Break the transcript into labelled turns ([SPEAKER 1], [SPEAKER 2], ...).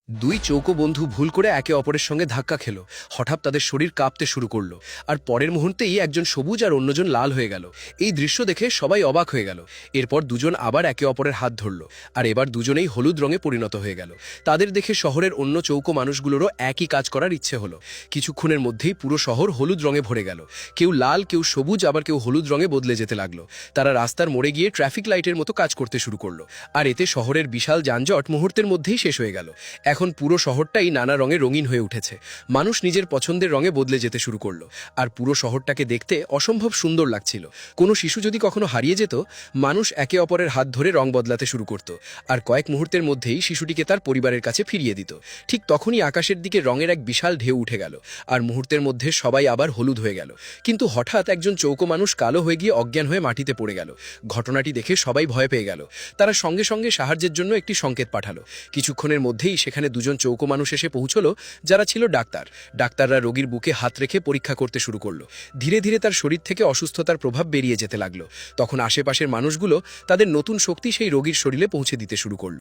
[SPEAKER 1] দুই চৌকো বন্ধু ভুল করে একে অপরের সঙ্গে ধাক্কা খেল। হঠাৎ তাদের শরীর কাঁপতে শুরু করলো, আর পরের মুহূর্তেই একজন সবুজ আর অন্যজন লাল হয়ে গেল। এই দৃশ্য দেখে সবাই অবাক হয়ে গেল। এরপর দুজন আবার একে অপরের হাত ধরল, আর এবার দুজনেই হলুদ রঙে পরিণত হয়ে গেল। তাদের দেখে শহরের অন্য চৌকো মানুষগুলোরও একই কাজ করার ইচ্ছে হলো। কিছুক্ষণের মধ্যেই পুরো শহর হলুদ রঙে ভরে গেল। কেউ লাল, কেউ সবুজ, আবার কেউ হলুদ রঙে বদলে যেতে লাগলো। তারা রাস্তার মোড়ে গিয়ে ট্রাফিক লাইটের মতো কাজ করতে শুরু করলো, আর এতে শহরের বিশাল যানজট মুহূর্তের মধ্যেই শেষ হয়ে গেল। এখন পুরো শহরটাই নানা রঙে রঙিন হয়ে উঠেছে। মানুষ নিজের পছন্দের রঙে বদলে যেতে শুরু করলো, আর পুরো শহরটাকে দেখতে অসম্ভব সুন্দর লাগছিল। কোনো শিশু যদি কখনো হারিয়ে যেত, মানুষ একে অপরের হাত ধরে রং বদলাতে শুরু করত, আর কয়েক মুহূর্তের মধ্যেই শিশুটিকে তার পরিবারের কাছে ফিরিয়ে দিত। ঠিক তখনই আকাশের দিকে রঙের এক বিশাল ঢেউ উঠে গেল, আর মুহূর্তের মধ্যে সবাই আবার হলুদ হয়ে গেল। কিন্তু হঠাৎ একজন চৌকো মানুষ কালো হয়ে গিয়ে অজ্ঞান হয়ে মাটিতে পড়ে গেল। ঘটনাটি দেখে সবাই ভয় পেয়ে গেল। তারা সঙ্গে সঙ্গে সাহায্যের জন্য একটি সংকেত পাঠালো। কিছুক্ষণের মধ্যেই সেখানে দুজন চৌকো মানুষ এসে পৌঁছলো, যারা ছিল ডাক্তার। ডাক্তাররা রোগীর বুকে হাত রেখে পরীক্ষা করতে শুরু করলো। ধীরে ধীরে তার শরীর থেকে অসুস্থতার প্রভাব বেরিয়ে যেতে লাগলো। তখন আশেপাশের মানুষগুলো তাদের নতুন শক্তি সেই রোগীর শরীরে পৌঁছে দিতে শুরু করলো।